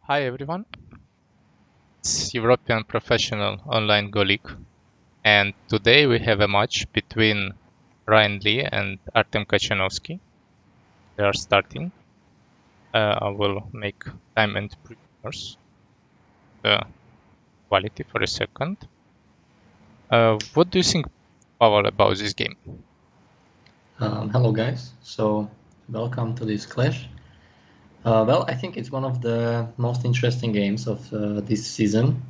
Hi everyone, it's European Professional Online Go League, and today we have a match between Ryan Lee and Artem Kachanovskyi. They are starting. I will make time and previewers quality for a second. What do you think, Pavel, about this game? Hello guys, so welcome to this clash. Well, I think it's one of the most interesting games of this season,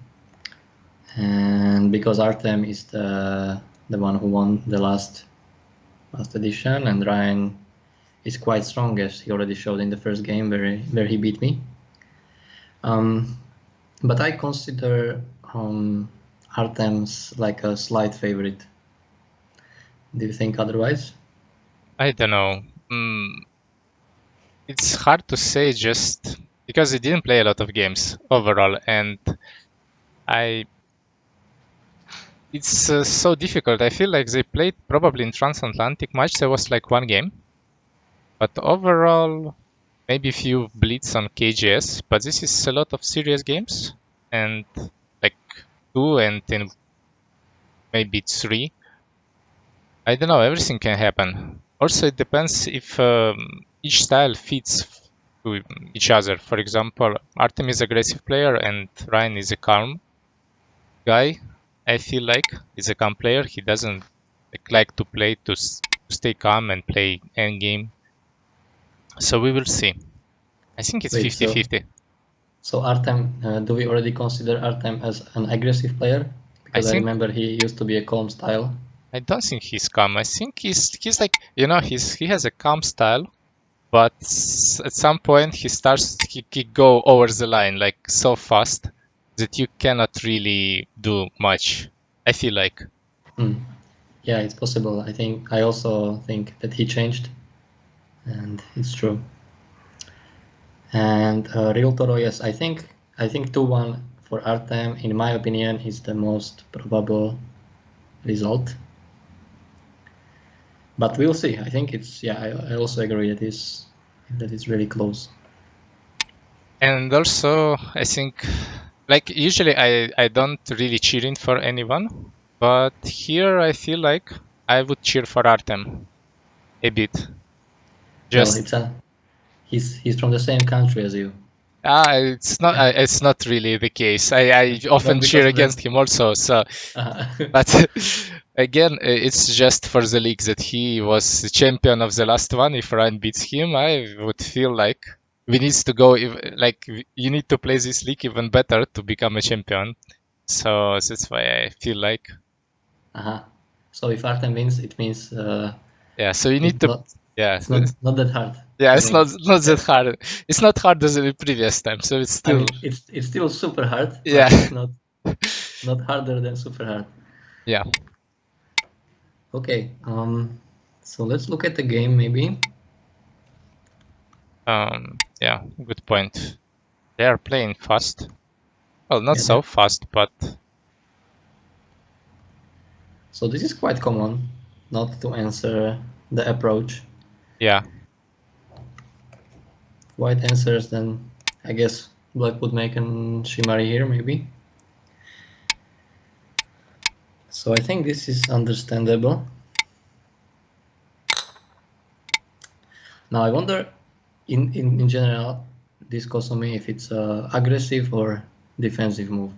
and because Artem is the one who won the last edition, and Ryan is quite strong, as he already showed in the first game where he beat me. But I consider Artem's like a slight favorite. Do you think otherwise? I don't know. It's hard to say just because he didn't play a lot of games overall, and it's so difficult. I feel like they played probably in transatlantic match. There was like one game, but overall, maybe a few blitz on KGS. But this is a lot of serious games, and like two and then maybe three. I don't know. Everything can happen. Also, it depends if each style fits to each other. For example, Artem is aggressive player and Ryan is a calm guy. I feel like he's a calm player. He doesn't like to play to stay calm and play endgame. So we will see. I think it's Wait, 50-50. So Artem, do we already consider Artem as an aggressive player? Because I remember he used to be a calm style. I don't think he's calm. I think he's like, you know, he has a calm style, but at some point he go over the line like so fast that you cannot really do much. I feel like. Yeah, it's possible. I also think that he changed, and it's true. And Real Toro, yes, I think 2-1 for Artem, in my opinion, is the most probable result. But we'll see. I think it's I also agree that it's really close. And also, I think, like usually I don't really cheering for anyone, but here I feel like I would cheer for Artem a bit. Just he's from the same country as you. it's not really the case. I often cheer against him also. So, but again, it's just for the league that he was the champion of the last one. If Ryan beats him, I would feel like we need to go. Like you need to play this league even better to become a champion. So that's why I feel like. So if Artem wins, it means. Yeah. So you need to. Yeah. It's not that hard. Yeah, it's not that hard. It's not harder than the previous time, so it's still. I mean, it's still super hard. Yeah. But it's not harder than super hard. Yeah. Okay. So let's look at the game maybe. Yeah. Good point. They are playing fast. Well, not so fast, but. So this is quite common, not to answer the approach. Yeah. White answers, then I guess black would make an Shimari here, maybe. So I think this is understandable. Now I wonder, in general, this Kosomi, if it's a aggressive or defensive move.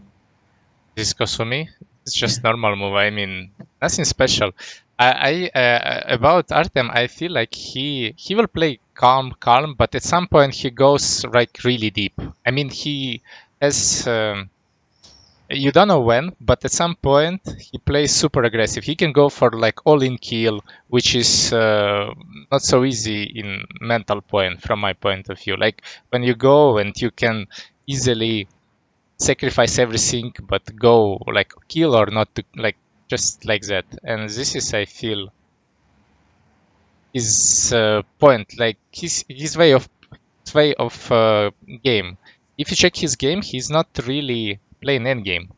This Kosomi, it's just normal move. I mean, nothing special. About Artem, I feel like he will play calm, but at some point he goes like really deep. I mean, he has. You don't know when, but at some point he plays super aggressive. He can go for like all-in kill, which is not so easy in mental point from my point of view. Like when you go and you can easily sacrifice everything, but go like kill or not to like just like that. And this is, I feel, his point, like his way of game. If you check his game, he's not really playing endgame.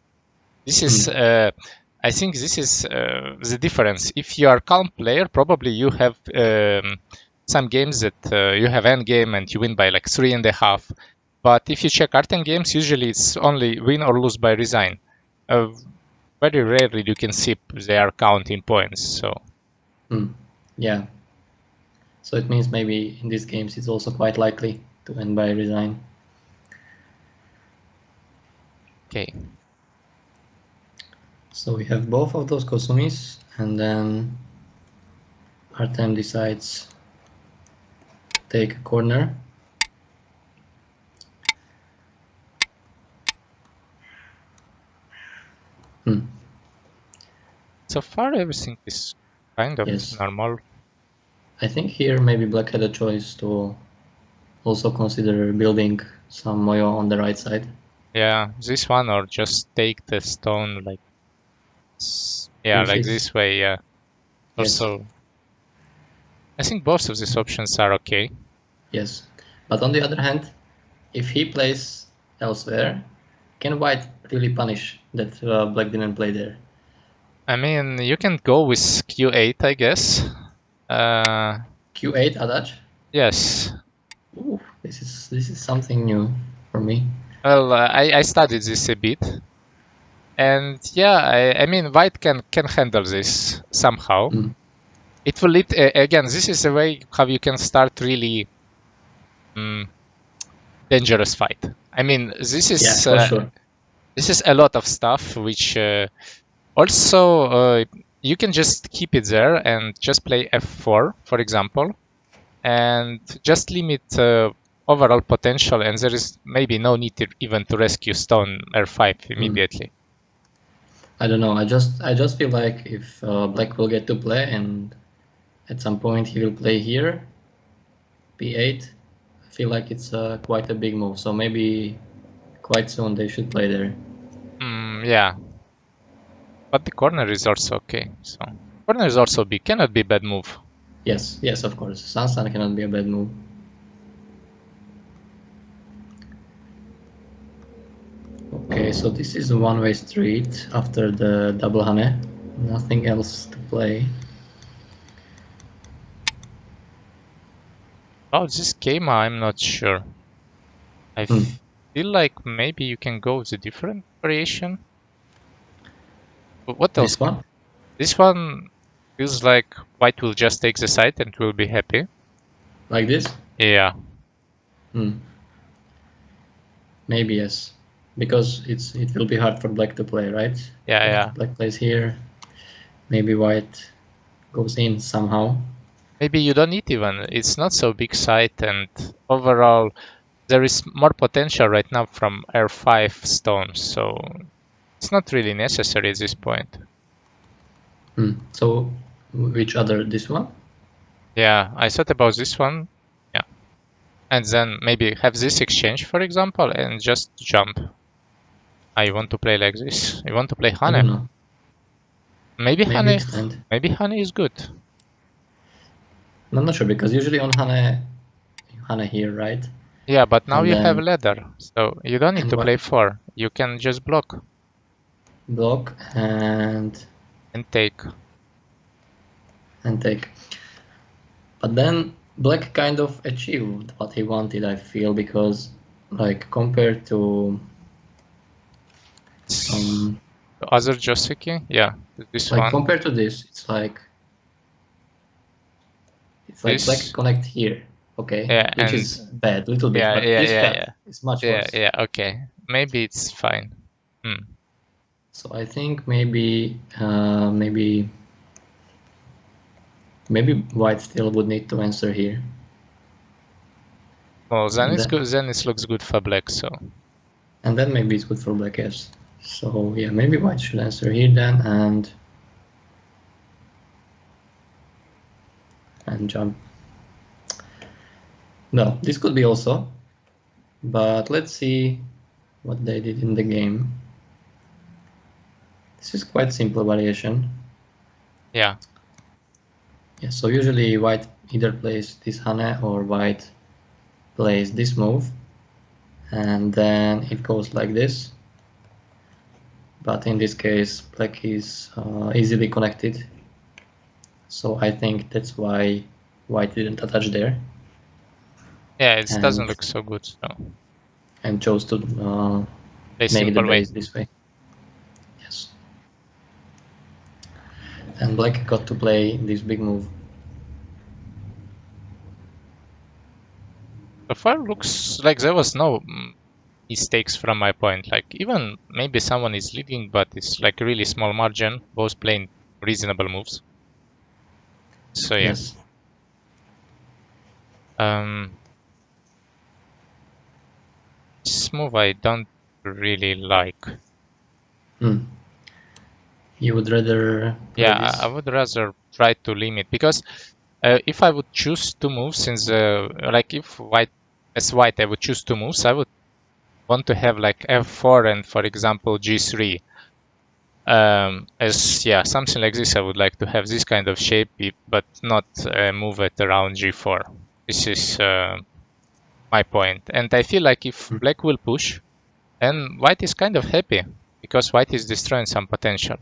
This is, I think, this is the difference. If you are calm player, probably you have some games that you have endgame and you win by like 3.5. But if you check Artem games, usually it's only win or lose by resign. Very rarely you can see they are counting points. So Yeah. So it means maybe in these games it's also quite likely to end by resign. okay, So we have both of those Kosumis, and then Artem decides to take a corner. so far everything is kind of Yes. normal. I think here maybe Black had a choice to also consider building some Moyo on the right side. Yeah, this one or just take the stone like yeah, If like it's this way. Yeah. yes, Also, I think both of these options are okay. yes. But on the other hand, if he plays elsewhere, can White really punish that Black didn't play there? I mean, you can go with Q8, I guess. Q8 Adage? Yes. Ooh, this is something new for me. Well, I studied this a bit, and yeah, I mean, White can handle this somehow. Mm. It will lead again. This is a way how you can start really dangerous fight. I mean, Yeah, for sure. this is a lot of stuff which also you can just keep it there and just play f4, for example, and just limit overall potential, and there is maybe no need to even to rescue stone r5 Mm. immediately. I don't know. I just feel like if Black will get to play and at some point he will play here, b8. I feel like it's quite a big move. So maybe quite soon they should play there. Yeah, but the corner is also okay. So corner is also big, cannot be bad move. Yes, yes, of course. Sansan cannot be a bad move. Okay, so this is a one-way street after the double hane. Nothing else to play. About this game, I'm not sure. I feel like maybe you can go with a different variation. But what else? This one? This one feels like white will just take the side and will be happy. Like this? Yeah, Maybe yes. Because it will be hard for black to play, right? yeah. Black plays here. Maybe white goes in somehow. Maybe you don't need even. It's not so big side, and overall, there is more potential right now from R5 stones, so it's not really necessary at this point. So which other? This one? Yeah, I thought about this one. Yeah. And then maybe have this exchange, for example, and just jump. I want to play like this. I want to play I don't Hane. know. Maybe Maybe Hane. extend. Maybe Hane is good. I'm not sure because usually on hane here, right? Yeah, but now And you have then ladder, so you don't need and to what play 4. You can just block block and take. and take. But then Black kind of achieved what he wanted, I feel, because like compared to The other Joseki? Yeah, this like one. compared to this, it's like Black This. connect here, okay, Yeah, which and is bad, little bit, yeah, but yeah, this yeah, cut yeah. is much Yeah, worse. yeah, okay. Maybe it's fine. So I think maybe White still would need to answer here. Well, then And it's then good. Then it looks good for black. So maybe it's good for Black, yes. So yeah, maybe White should answer here then and jump. No, this could be also, but let's see what they did in the game. This is quite simple variation. yeah, Yeah, so usually White either plays this hane or White plays this move, and then it goes like this. But in this case, Black is easily connected, so I think that's why White didn't attach there. yeah. It doesn't And look so good. So and chose to make the simple way. base this way. Yes. And black got to play this big move. So far looks like there was no mistakes from my point. Like even maybe someone is leading, but it's like a really small margin. Both playing reasonable moves. So yeah. Yes. This move I don't really like. You would rather play Yeah, this? I would rather try to limit because if I would choose two moves, since like if white as white I would choose two moves, I would want to have like f4 and for example g3. As yeah, something like this, I would like to have this kind of shape, but not move it around g4. This is my point, and I feel like if black will push, then white is kind of happy because white is destroying some potential.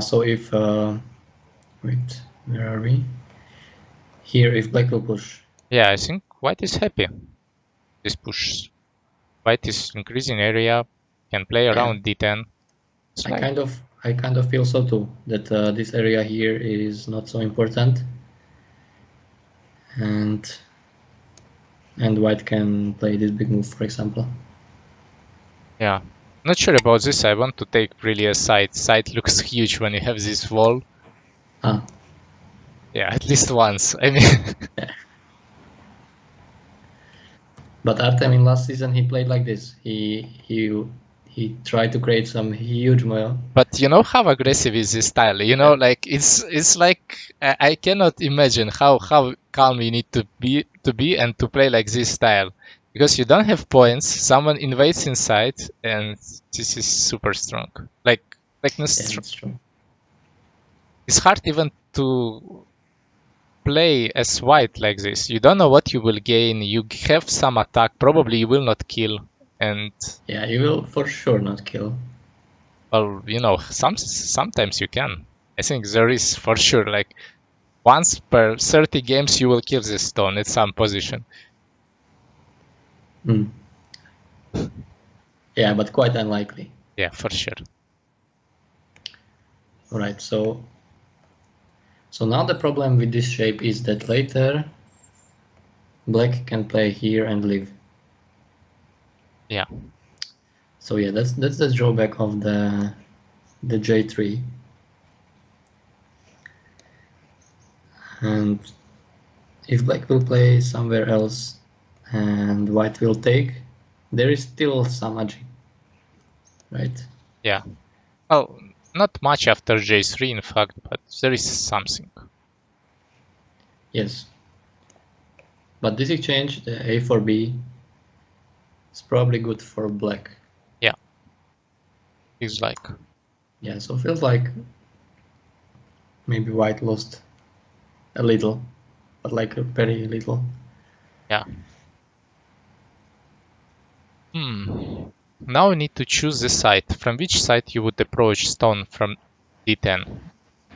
So if wait, where are we? Here, if black will push. Yeah, I think white is happy. This push. White is increasing area, can play around d10. It's I like, kind of feel so too, that this area here is not so important, and white can play this big move, for example. yeah. Not sure about this. I want to take really a side. Side looks huge when you have this wall. Ah, Yeah, at least once. I mean, but Artem in last season he played like this. He tried to create some huge moil. but you know how aggressive is this style? You know, like it's like I cannot imagine how calm you need to be and to play like this style because you don't have points. Someone invades inside, and this is super strong. Like not Yeah, that's true. it's hard even to play as white like this. You don't know what you will gain. You have some attack. Probably you will not kill. And Yeah, you will for sure not kill. well, you know, sometimes you can. I think there is for sure like once per 30 games you will kill this stone at some position. Yeah, but quite unlikely. Yeah, for sure. Alright, so now the problem with this shape is that later black can play here and live. Yeah. So yeah, that's the drawback of the J3. And if black will play somewhere else and white will take, there is still some agi, right? Yeah. Well, not much after J3 in fact, but there is something. Yes. But this exchange, the A for B, is probably good for black. Yeah. Feels like. Yeah, so feels like maybe white lost a little, but like a very little. Yeah. Now we need to choose the side. From which side you would approach stone from d10?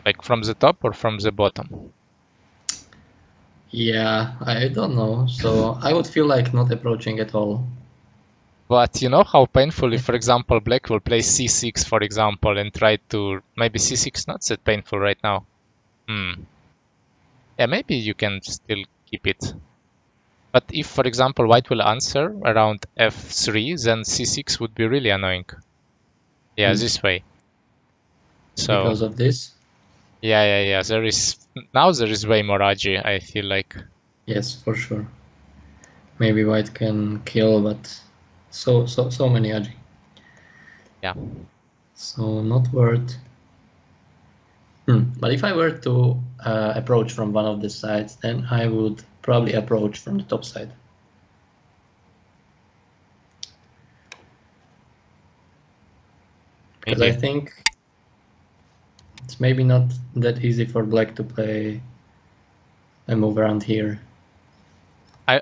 Like from the top or from the bottom? Yeah, I don't know. So I would feel like not approaching at all. But you know how painful if, for example, black will play c6, for example, and try to... Maybe c6 not that painful right now. Yeah, maybe you can still keep it. But if, for example, white will answer around f3, then c6 would be really annoying. Yeah, this way. So Because of this? yeah. There is now there is way more agi, I feel like. Yes, for sure. Maybe white can kill, but so many agi. Yeah. So not worth. But if I were to approach from one of the sides, then I would probably approach from the top side. Because Maybe. I think it's maybe not that easy for black to play a move around here. I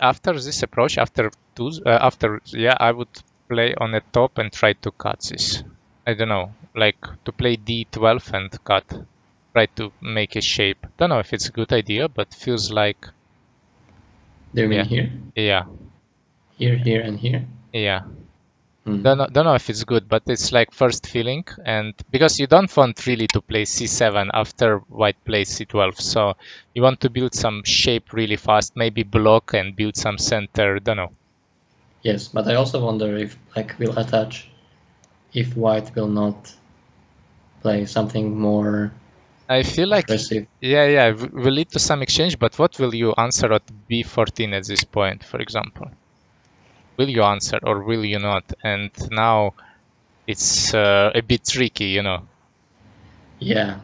after this approach, after I would play on the top and try to cut this. I don't know, like to play d12 and cut, try to make a shape. Don't know if it's a good idea, but feels like Do you mean here? yeah. Here, here, and here. Yeah. Hmm. Don't know if it's good, but it's like first feeling, and because you don't want really to play c7 after white plays c12, so you want to build some shape really fast, maybe block and build some center, don't know. Yes, but I also wonder if black will attach, if white will not play something more I feel like, aggressive. yeah, will lead to some exchange, but what will you answer at b14 at this point, for example? Will you answer or will you not? And now it's a bit tricky, you know. Yeah.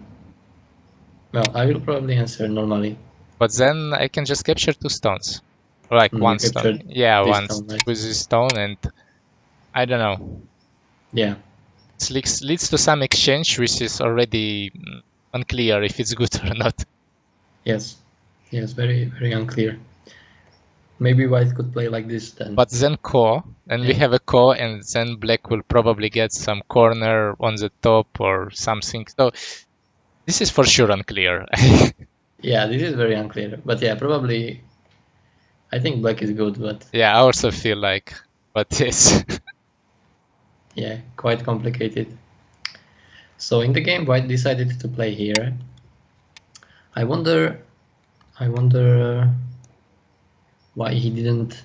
Well, I will probably answer normally. But then I can just capture 2 stones. Like You one stone. captured Yeah, this one stone, right? with this stone, and I don't know. Yeah. It leads to some exchange which is already unclear if it's good or not. Yes. Yes, very, very unclear. Maybe white could play like this then. But then core, and we Yeah. have a core, and then black will probably get some corner on the top or something. So this is for sure unclear. Yeah, this is very unclear. But yeah, probably I think black is good, but Yeah, I also feel like, but yes. yeah, quite complicated. So in the game, white decided to play here. I wonder why he didn't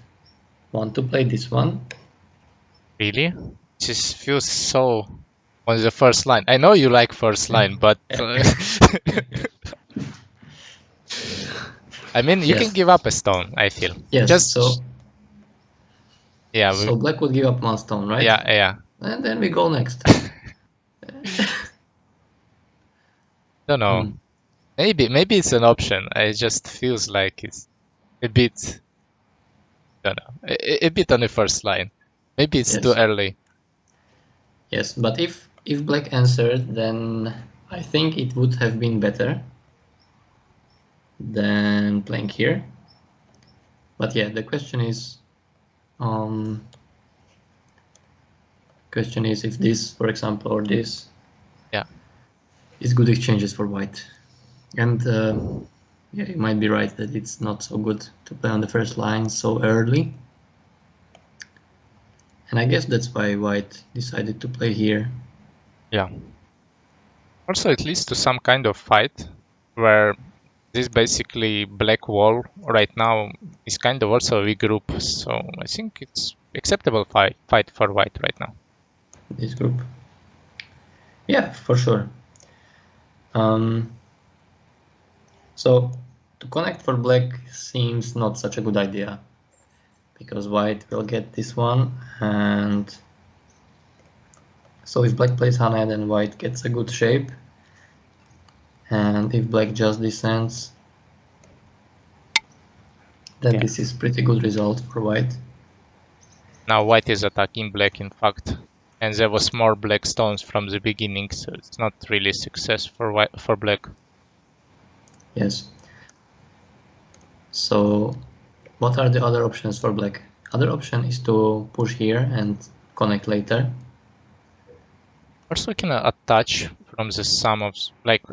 want to play this one. Really? Just feels so on the first line. I know you like first line, but I mean, you can Yes. give up a stone, I feel. Yes. Just, yeah, So black would give up one stone, right? yeah. And then we go next. Don't know. Hmm. Maybe it's an option. It just feels like it's a bit, don't know, a bit on the first line. Maybe it's too Yes. early. Yes. But if black answered, then I think it would have been better than playing here. But yeah, the question is if this, for example, or this, Yeah. is good exchanges for white. And yeah, you might be right that it's not so good to play on the first line so early. And I guess that's why white decided to play here. Yeah. Also, it leads to some kind of fight where this basically black wall right now is kind of also a regroup. So I think it's acceptable fight for white right now. This group. Yeah, for sure. So to connect for black seems not such a good idea because white will get this one, and so if black plays Hana, then white gets a good shape, and if black just descends, then Yeah. this is pretty good result for white. Now white is attacking black, in fact, and there was more black stones from the beginning, so it's not really success for black. Yes. So what are the other options for black? Other option is to push here and connect later. Also, can attach from the sum of like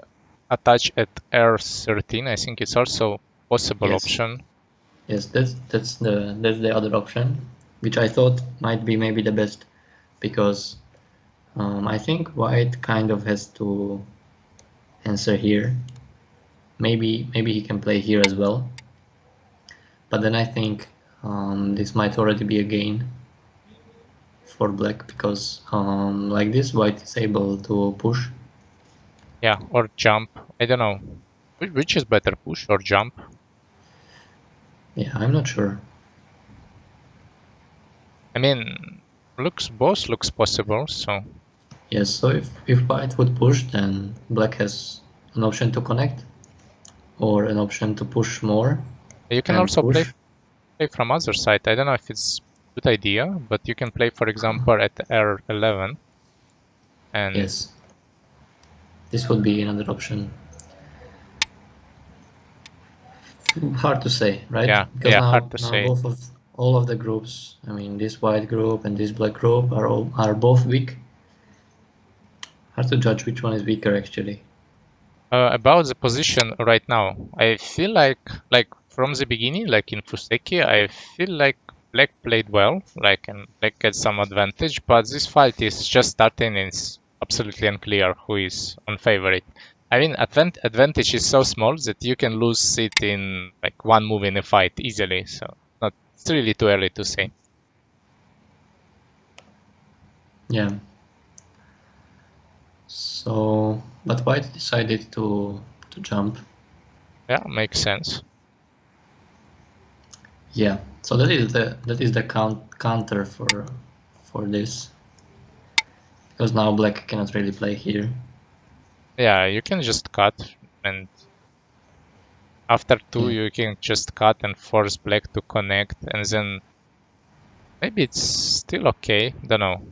attach at R13. I think it's also possible Yes. option. Yes, that's the other option, which I thought might be maybe the best, because I think white kind of has to answer here. Maybe he can play here as well, but then I think this might already be a gain for black, because like this white is able to push. Yeah, or jump. I don't know. Which is better, push or jump? Yeah, I'm not sure. I mean, both looks possible. So Yes, so if white would push, then black has an option to connect or an option to push more you can and also push. play from other side. I don't know if it's a good idea, but you can play, for example, at R11, and Yes, this would be another option. Hard to say, right? Because yeah, hard now to now say. both of all of the groups, I mean this white group and this black group are both weak. Hard to judge which one is weaker actually. About the position right now, I feel like from the beginning, like in Fuseki, I feel like Black played well, like, and Black gets some advantage, but this fight is just starting and it's absolutely unclear who is on favorite. I mean, advantage is so small that you can lose it in like one move in a fight easily, so it's really too early to say. Yeah. So, but White decided to jump. Yeah, makes sense. Yeah. So that is the counter for this, because now Black cannot really play here. Yeah, you can just cut, and after 2 Yeah. you can just cut and force Black to connect, and then maybe it's still okay, don't know.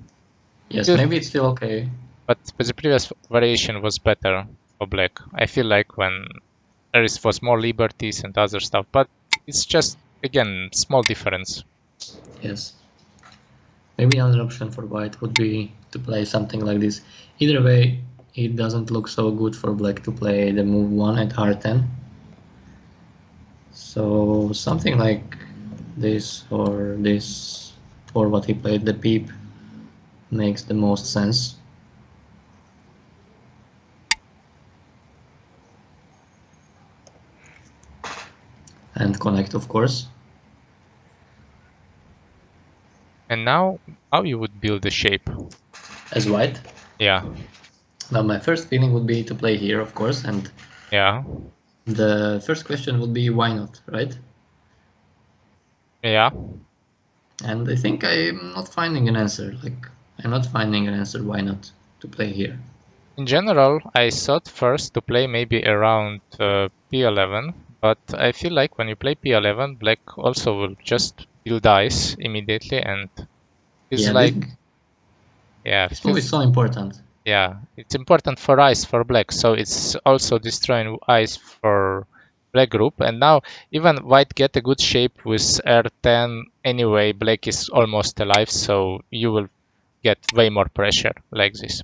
Yes, maybe it's still okay. But the previous variation was better for Black. I feel like when there was more liberties and other stuff, but it's just, again, small difference. Yes. Maybe another option for White would be to play something like this. Either way, it doesn't look so good for Black to play the move 1 at R10. So something like this, or what he played, the peep, makes the most sense. And connect, of course. And now, how you would build the shape? As White. Yeah, Now my first feeling would be to play here, of course, and yeah, the first question would be why not, right? yeah. And I think I'm not finding an answer. Like, I'm not finding an answer why not to play here. In general, I thought first to play maybe around p11, but I feel like when you play p11, Black also will just build ice immediately, and feels Yeah, like, yeah, this move is feels, so important. yeah, it's important for ice for Black, so it's also destroying ice for Black group. And now even White get a good shape with R10 anyway. Black is almost alive, so you will get way more pressure like this.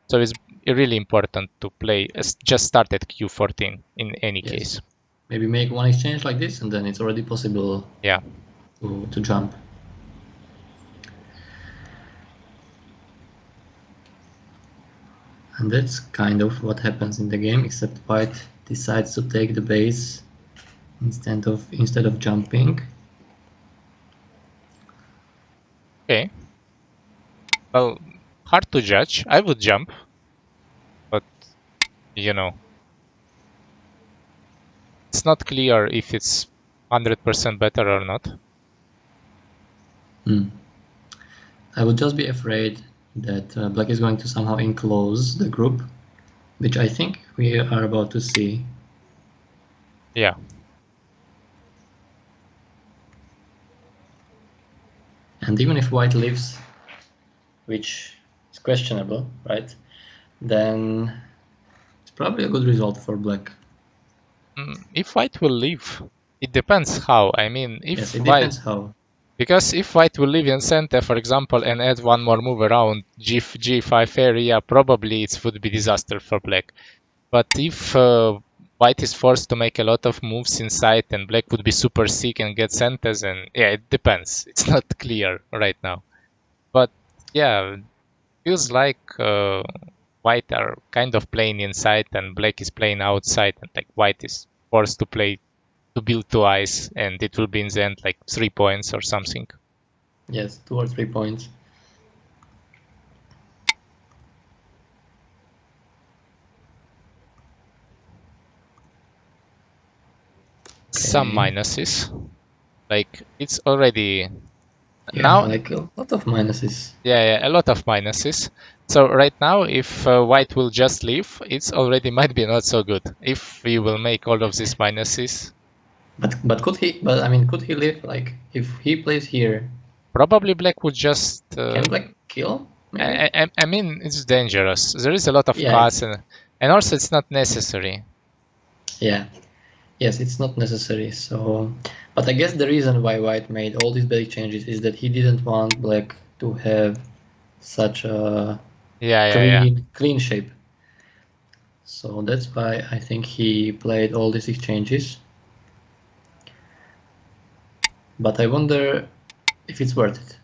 So it's really important to play just start at Q14 in any Yes. case. Maybe make one exchange like this, and then it's already possible Yeah. to jump. And that's kind of what happens in the game, except White decides to take the base instead of jumping. Okay. Well, hard to judge. I would jump, but you know, it's not clear if it's 100% better or not. I would just be afraid that Black is going to somehow enclose the group, which I think we are about to see. Yeah. And even if White lives, which is questionable, right? Then it's probably a good result for Black. If White will leave, it depends how. I mean, Yes, if it White, depends how. because if White will leave in center, for example, and add one more move around G5 area, probably it would be disaster for Black. But if White is forced to make a lot of moves inside and Black would be super sick and get centers, and yeah, it depends. It's not clear right now. But yeah, feels like White are kind of playing inside and Black is playing outside, and like White is forced to play to build two eyes, and it will be in the end like 3 points or something. Yes, 2 or 3 points. Some Okay. minuses, like it's already Yeah, now. like a lot of minuses. Yeah, a lot of minuses. So right now, if White will just leave, it's already might be not so good. If we will make all of these minuses, But could he? But I mean, could he live? Like, if he plays here, probably Black would just. can Black kill? Maybe. I mean, it's dangerous. There is a lot of Yeah. cuts, and also it's not necessary. Yeah. Yes, it's not necessary. So, but I guess the reason why White made all these big changes is that he didn't want Black to have such a Yeah. clean shape. So that's why I think he played all these exchanges. But I wonder if it's worth it.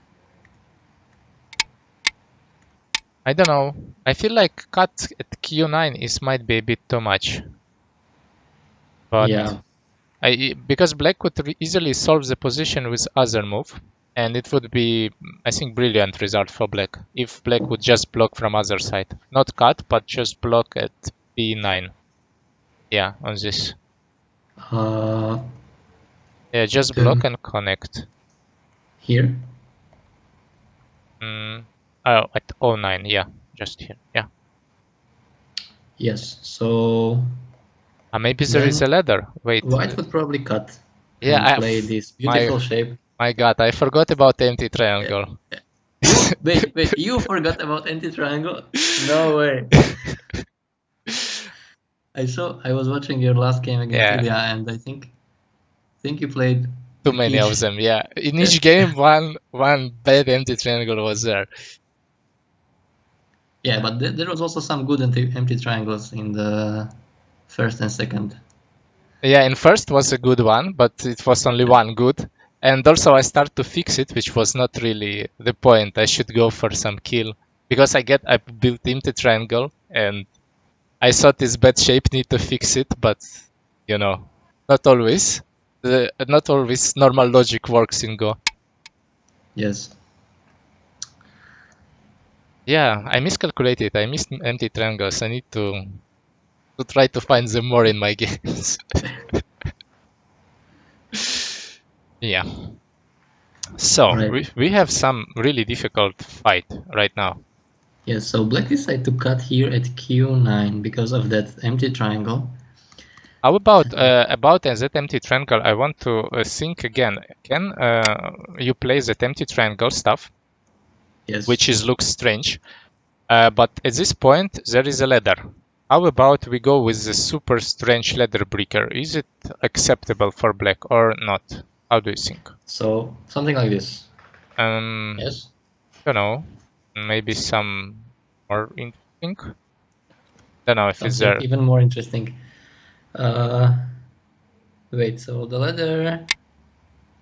I don't know. I feel like cut at q9 might be a bit too much. But Yeah. because black could easily solve the position with other move, and it would be, I think, brilliant result for black if black would just block from other side, not cut, but just block at b9. Yeah, on this. Uh, Yeah, just block then and connect. here. Oh, at o9. Yeah, just here. Yeah. Yes. So Maybe there is then a ladder. Wait. white would probably cut Yeah, and play this beautiful shape. my God, I forgot about the empty Uh, triangle. wait, you forgot about anti-triangle? No way. I was watching your last game against Yeah, Ilya, and I think you played too many each. of them. Yeah, in each game, one bad empty triangle was there. Yeah, but there was also some good empty triangles in the first and second. Yeah, in first was a good one, but it was only one good. And also I start to fix it, which was not really the point. I should go for some kill because I built empty triangle and I thought this bad shape need to fix it, but you know, not always. Not always normal logic works in Go. Yes. Yeah, I miscalculated. I missed empty triangles. I need to try to find them more in my games. Yeah. So Right. we have some really difficult fight right now. Yes, so black decided to cut here at q9 because of that empty triangle. How about that empty triangle? I want to think again. Can you play that empty triangle stuff? Yes. Which looks strange. But at this point there is a ladder. How about we go with the super strange ladder breaker? Is it acceptable for black or not? How do you think? So something like this. Yes. Don't know. Maybe some more interesting. Don't know if it's Something there. even more interesting. Wait, so the ladder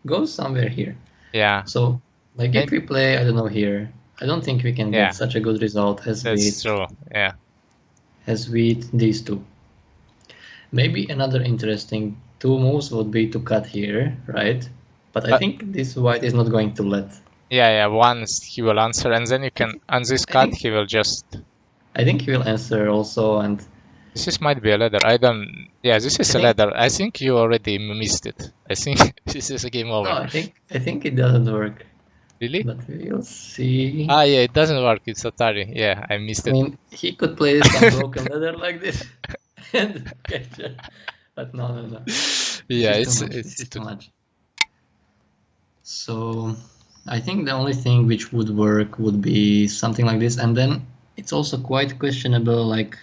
goes somewhere here. Yeah. So like if we play, I don't know, here, I don't think we can Yeah. get such a good result as That's true. Yeah. with these two. Maybe another interesting two moves would be to cut here, right? But I think this white is not going to let. Yeah. Once he will answer, and then you can on this cut he will just. I think he will answer also, and this might be a ladder. I don't. Yeah, this is a ladder. I think you already missed it. I think this is a game over. No, I think it doesn't work. Really? But we'll see. Yeah, it doesn't work. It's Atari. Yeah, I missed it. I mean, he could play some broken ladder like this and catch it. But no. Yeah, it's too much. So I think the only thing which would work would be something like this, and then it's also quite questionable, like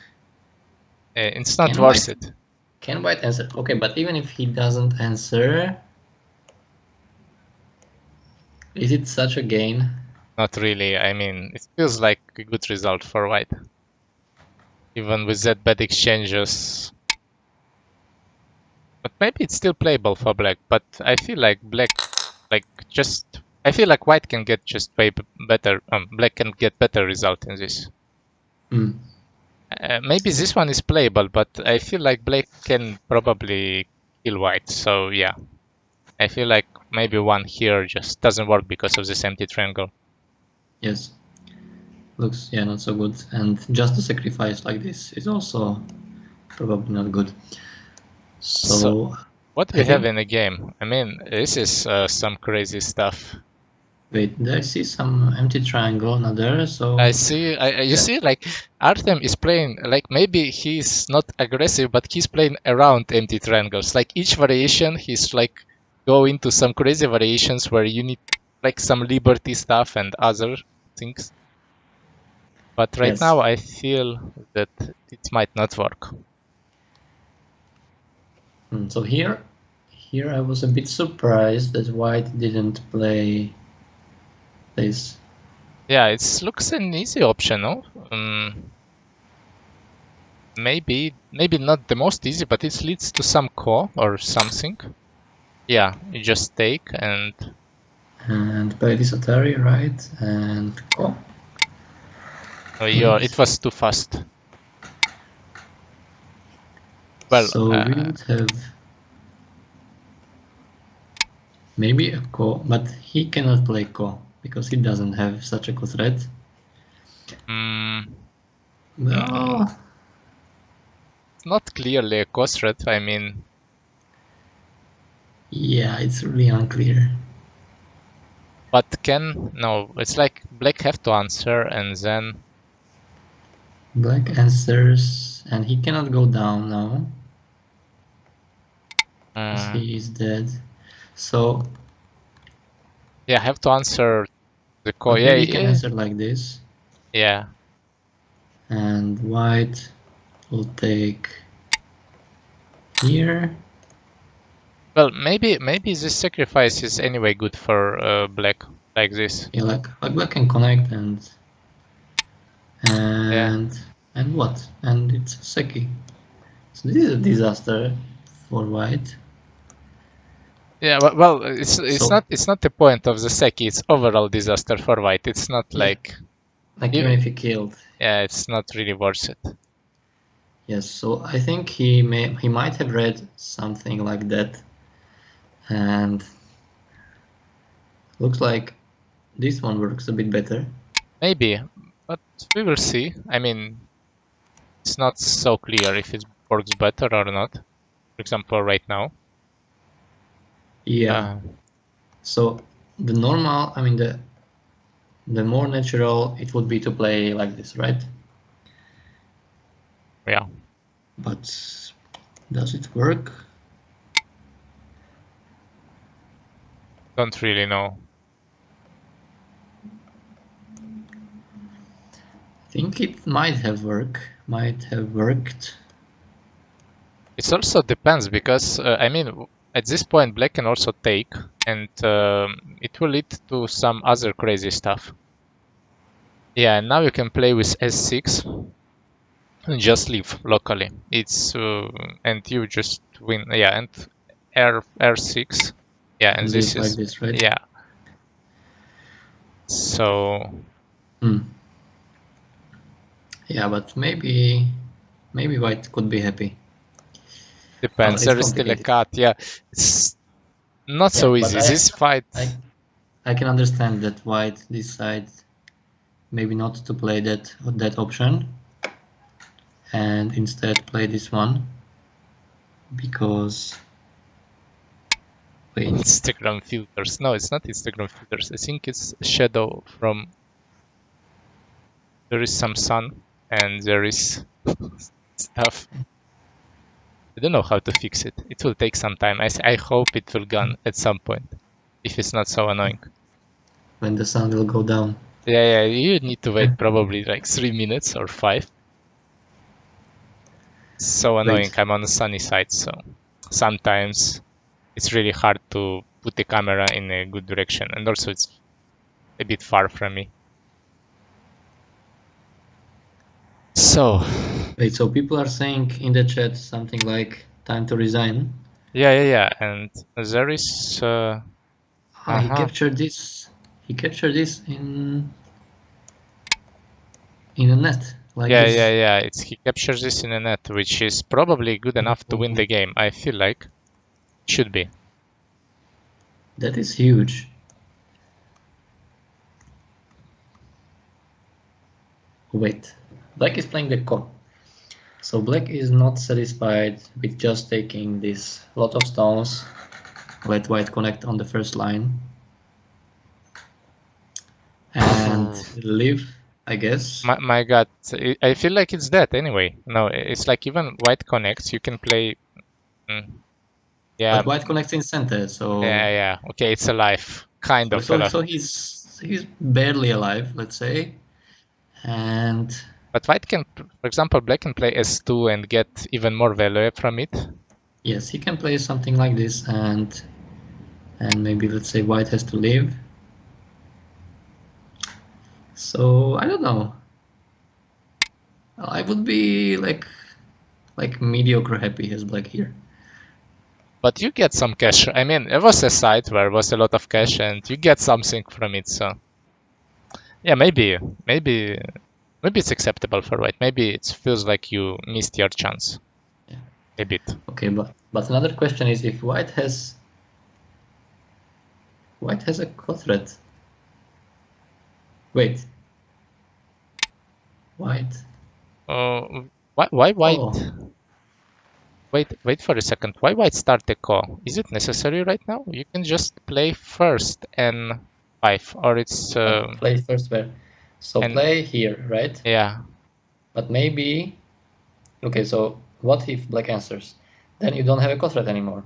it's not worth it. Can white answer? Okay, but even if he doesn't answer, is it such a gain? Not really. I mean, it feels like a good result for white. Even with that bad exchanges. But maybe it's still playable for black. But I feel like black, I feel like white can get just way better. Black can get better result in this. Maybe this one is playable, but I feel like black can probably kill white. So yeah, I feel like maybe one here just doesn't work because of this empty triangle. Yes. Looks, yeah, not so good. And just to sacrifice like this is also probably not good. So what we have in the game? I mean, this is some crazy stuff. Wait, I see some empty triangle, not there, so... I see, you see, like, Artem is playing, like, maybe he's not aggressive, but he's playing around empty triangles. Like, each variation, he's, like, go into some crazy variations where you need, like, some liberty stuff and other things. But right now, I feel that it might not work. So here I was a bit surprised that white didn't play this. Yeah, it looks an easy option, no? Maybe not the most easy, but it leads to some core or something. Yeah, you just take and and play this Atari, right? And go. Oh, yeah, it was too fast. Well, so we would have maybe a Ko, but he cannot play Ko because he doesn't have such a Ko threat. Well, it's not clearly a cost threat. I mean, yeah, it's really unclear. but no, it's like black have to answer and then Black answers, and he cannot go down now because he is dead. So yeah, have to answer the call. but Yeah, maybe he can answer like this. yeah. And white will take here. Well, maybe this sacrifice is anyway good for black, like this. Yeah, like black can connect and Yeah. and what? And it's Seki. So this is a disaster for white. Yeah, well, it's So not the point of the Seki. It's overall disaster for white. It's not yeah, like even if he killed. Yeah, it's not really worth it. Yes, so I think he might have read something like that, and looks like this one works a bit better. Maybe, but we will see. I mean, it's not so clear if it works better or not. For example, right now. Yeah. So the normal, I mean the more natural it would be to play like this, right? Yeah. But does it work? Don't really know. I think it might have worked. It also depends because I mean, at this point, black can also take, and it will lead to some other crazy stuff. Yeah, and now you can play with S6 and just leave locally. It's and you just win. Yeah, and R6. Yeah, and this Like is this, right? yeah. So Yeah, but maybe white could be happy. depends. It's There is still a complicated. cut. Yeah, it's not so easy. This fight. I can understand that white decides maybe not to play that option and instead play this one because wait, Instagram filters. No, it's not Instagram filters. I think it's shadow from. There is some sun and there is stuff. I don't know how to fix it. It will take some time. I hope it will gone at some point, if it's not so annoying. when the sun will go down. Yeah, you need to wait probably like 3 minutes or 5. So annoying. Wait. I'm on the sunny side, so sometimes it's really hard to put the camera in a good direction, and also it's a bit far from me. So Wait, so people are saying in the chat something like time to resign. yeah, and there is He captured this. He captured this in a net like this. Yeah. He captures this in a net, which is probably good enough to win the game. I feel like should be. That is huge. Wait, black is playing the core. So black is not satisfied with just taking this lot of stones. Let white connect on the first line and live, I guess. My god, I feel like it's dead anyway. No, it's like even white connects, you can play. Yeah. But white connects in center, so Yeah. Okay, it's alive, kind of alive. So he's barely alive, let's say, and. But white can, for example, black can play S2 and get even more value from it. Yes, he can play something like this, and maybe let's say white has to leave. So I don't know. I would be like mediocre happy as black here. But you get some cash. I mean, it was a site where was a lot of cash and you get something from it, so yeah, maybe it's acceptable for white. Maybe it feels like you missed your chance Yeah. a bit. Okay, but another question is if white has a quadrat. Wait. White. Why white? Oh, Wait for a second. Why white start the call? Is it necessary right now? You can just play first and 5, or it's but play first where? So and play here, right? yeah. But maybe. Okay, so what if black answers? Then you don't have a quadrat anymore.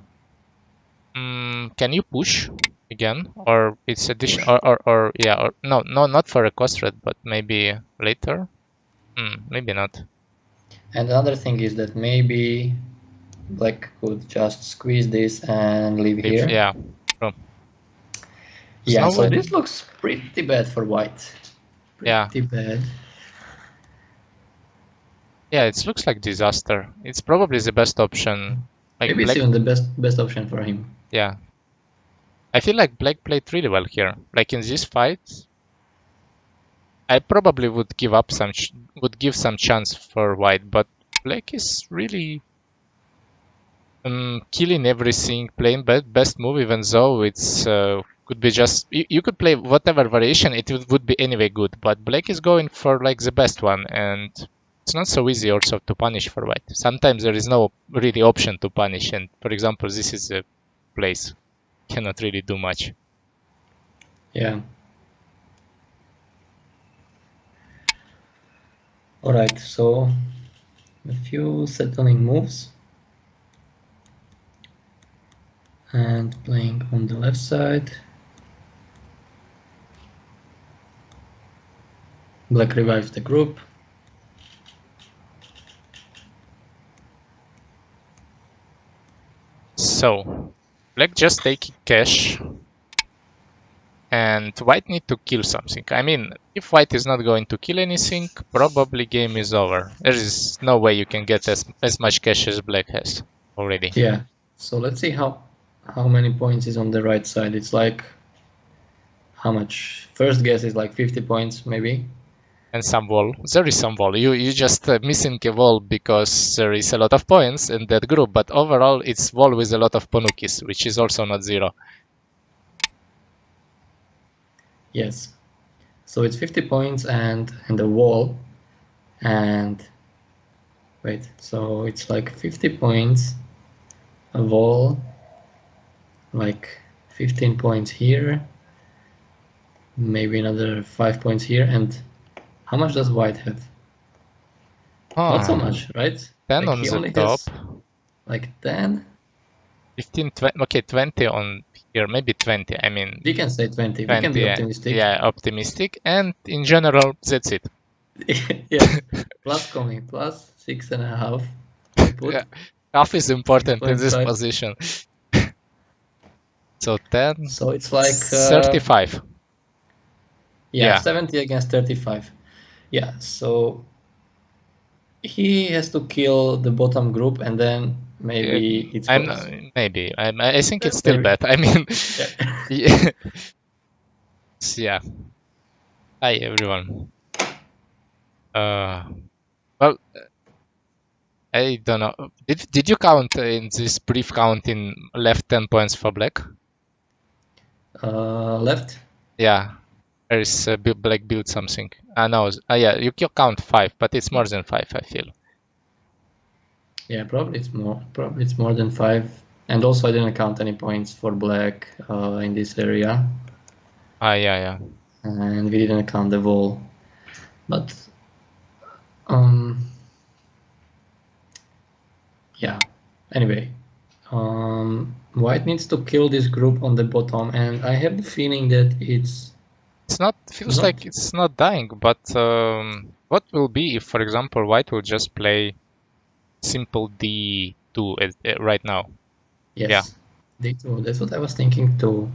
Can you push again, or it's addition, Push. or yeah, or no, not for a cost rate, but maybe later. Maybe not. And another thing is that maybe black could just squeeze this and leave If here. yeah, true. Yeah, so Way. this looks pretty bad for white. Yeah, Pretty bad. yeah, it looks like disaster. It's probably the best option. Like Maybe it's black, even the best option for him. yeah. I feel like black played really well here. Like in this fight, I probably would give up would give some chance for white, but black is really killing everything, playing best move, even though it's could be just you could play whatever variation, it would be anyway good. But black is going for like the best one, and it's not so easy also to punish for white. Sometimes there is no really option to punish, and for example, this is a place cannot really do much. Yeah. All right, so a few settling moves. And playing on the left side. Black revives the group. So black just taking cash, and white need to kill something. I mean, if white is not going to kill anything, probably game is over. There is no way you can get as much cash as black has already. Yeah. So let's see how many points is on the right side. It's like how much? First guess is like 50 points maybe. And some wall. There is some wall. You just missing a wall because there is a lot of points in that group, but overall it's wall with a lot of ponukis, which is also not zero. Yes. So it's 50 points and the wall. And wait, so it's like 50 points, a wall, like 15 points here, maybe another 5 points here. And how much does white have? Not so much, right? 10 Like on he the only top, has like 10. 15, 20, okay, 20 on here, maybe 20. I mean, We can say 20. We can 20, be yeah, optimistic. yeah, optimistic. And in general, that's it. Yes. Plus coming, plus 6.5. Put Yeah, half is important in this 6.5. position. So 10, So it's like 35. Yeah. 70 against 35. Yeah, so he has to kill the bottom group and then maybe it's I'm close. maybe I think it's still Maybe. bad. I mean, Yeah. yeah. Yeah. Hi everyone. Well, I don't know. Did you count in this brief count in left 10 points for black? Left. Yeah. There is black build something. No. Yeah. You can count 5, but it's more than 5. I feel. Yeah, probably it's more. Probably it's more than 5. And also, I didn't count any points for black in this area. Yeah. And we didn't count the wall. But yeah. Anyway, white needs to kill this group on the bottom, and I have the feeling that it's Feels not. like it's not dying, but what will be if, for example, white will just play simple D2 right now? Yes, Yeah. D2. That's what I was thinking too.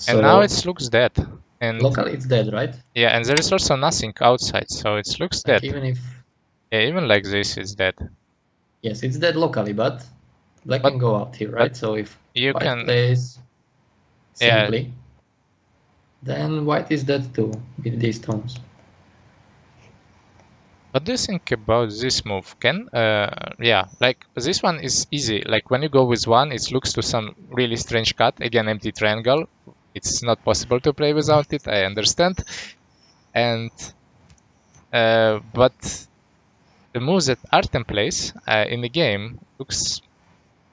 And now So it looks dead. And locally it's dead, right? yeah, and there is also nothing outside, so it looks Like dead. even if Yeah, even like this, it's dead. yes, it's dead locally, but Black But can go out here, but right? So if you white can, plays yeah. simply, then white is dead too with these stones. What do you think about this move? Yeah, like this one is easy. Like when you go with one, it looks to some really strange cut. Again, empty triangle. It's not possible to play without it. I understand. And but the moves that Artem plays in the game looks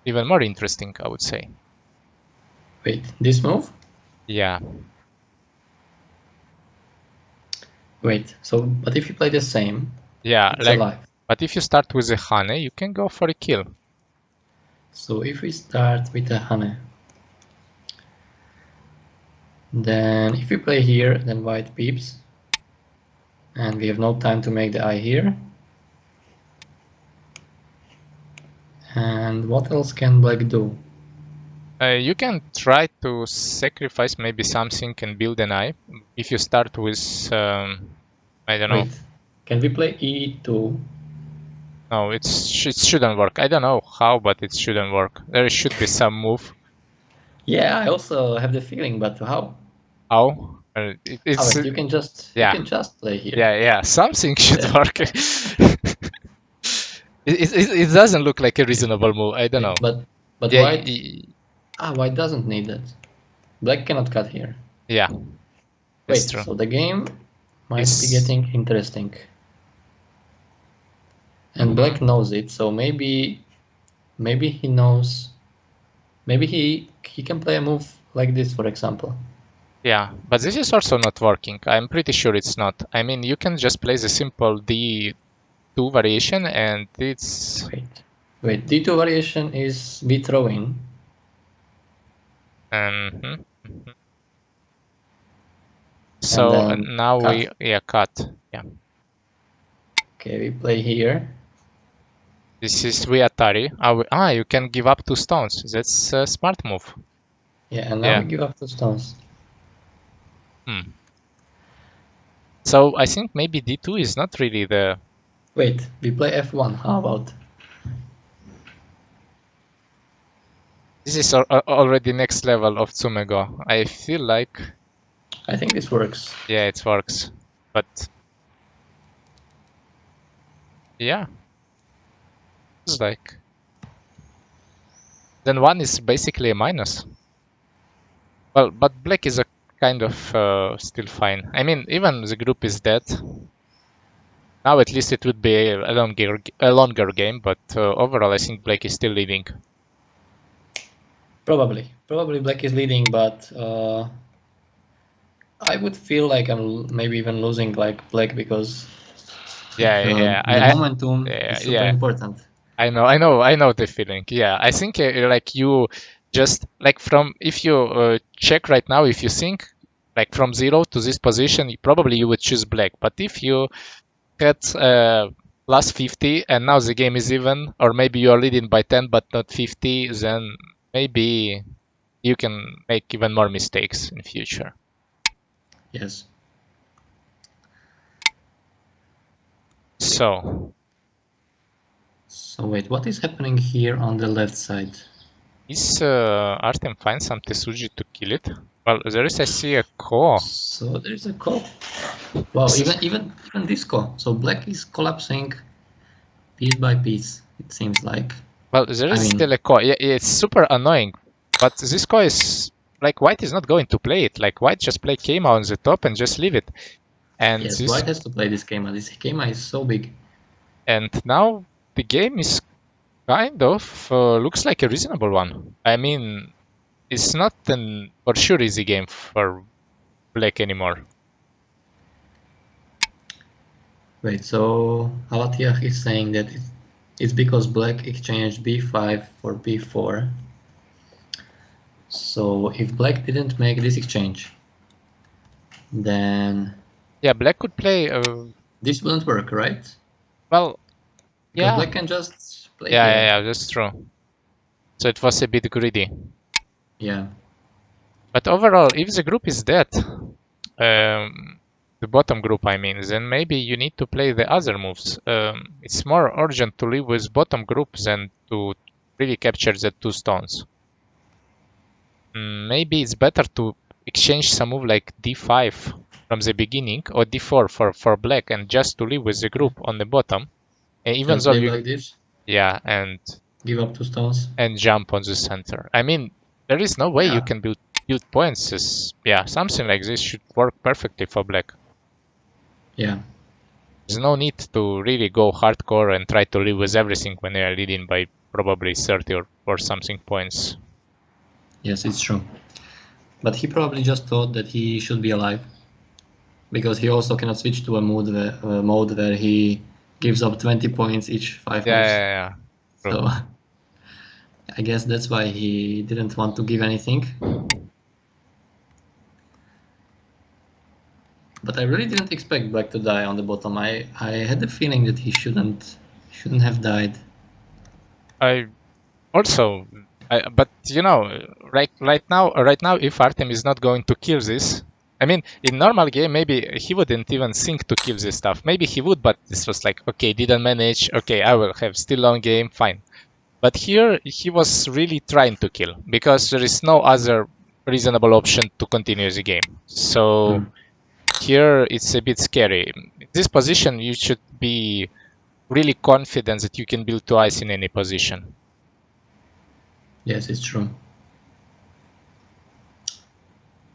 even more interesting, I would say. Wait, this move? Yeah, Wait, so but if you play the same, yeah. it's Like, alive. but if you start with a Hane, you can go for a kill. So if we start with a Hane, then if we play here, then white peeps, and we have no time to make the eye here. And what else can black do? You can try to sacrifice maybe something and build an eye. If you start with, I don't know. Wait, can we play e2? No, it shouldn't work. I don't know how, but it shouldn't work. There should be some move. Yeah, I also have the feeling, but how? How? Oh, It's wait, you yeah, can just play here. yeah. Something should Yeah. work. It doesn't look like a reasonable move. I don't know. Wait, but Yeah, white doesn't need that. Black cannot cut here. yeah. That's Wait, true. so the game might be It's getting interesting. And mhm. black knows it, so maybe he knows, maybe he can play a move like this, for example. Yeah, but this is also not working. I'm pretty sure it's not. I mean, you can just play the simple D2 variation and it's Wait, d2 variation is b throwing. mhm. And So then now we cut. cut. Yeah. Okay, we play here. This is Atari. You can give up 2 stones. That's a smart move. Yeah, and now Yeah. we give up the stones. Hmm. So I think maybe D2 is not really the. Wait, we play f1. How about? This is already next level of Tsumego. I feel like, I think this works. yeah, it works. But yeah, it's like. Then one is basically a minus. Well, but black is a kind of still fine. I mean, even the group is dead. Now at least it would be a longer game, but overall I think black is still leading. Probably black is leading, but I would feel like I'm maybe even losing like black because Yeah. the momentum is super Yeah. important. I know the feeling. Yeah, I think like you just like from if you check right now, if you think like from 0 to this position, probably you would choose black. But if you had plus 50 and now the game is even, or maybe you are leading by 10 but not 50, then maybe you can make even more mistakes in future. Yes. So So wait, what is happening here on the left side? is Artem find some Tesuji to kill it? Well, there is I see a Ko. So there is a call. Wow, even this call. So black is collapsing piece by piece, it seems like. Well, there is I mean, still a Ko. Yeah, it's super annoying. But this Ko is like white is not going to play it. Like white just play Keima on the top and just leave it. And yes, this white has to play this Keima. This Keima is so big. and now the game is kind of looks like a reasonable one. I mean, it's not an for sure easy game for black anymore. Wait, so Avatiach is saying that it's because black exchanged b5 for b4. So if black didn't make this exchange, then Yeah, black could play. this wouldn't work, right? Well, Because yeah, black can just play here. yeah, that's true. So it was a bit greedy. Yeah. But overall, if the group is dead, the bottom group, I mean, then maybe you need to play the other moves. It's more urgent to live with bottom group than to really capture the 2 stones. Maybe it's better to exchange some move like d5 from the beginning, or d4 for black, and just to live with the group on the bottom. And even Just though play you, like this, yeah, and give up 2 stones. jump on the center. I mean, there is no way you Yeah. can build points. Yeah, something like this should work perfectly for black. Yeah. There's no need to really go hardcore and try to live with everything when they are leading by probably 30 or something points. Yes, it's true. But he probably just thought that he should be alive, because he also cannot switch to a mode where he gives up 20 points each 5 moves. Yeah. True. So I guess that's why he didn't want to give anything. But I really didn't expect Black to die on the bottom. I had the feeling that he shouldn't have died. I also, but you know, right now, if Artem is not going to kill this, I mean, in normal game, maybe he wouldn't even think to kill this stuff. Maybe he would, but this was like, okay, didn't manage. Okay, I will have still long game, fine. But here he was really trying to kill because there is no other reasonable option to continue the game. So here it's a bit scary. In this position, you should be really confident that you can build twice in any position. Yes, it's true.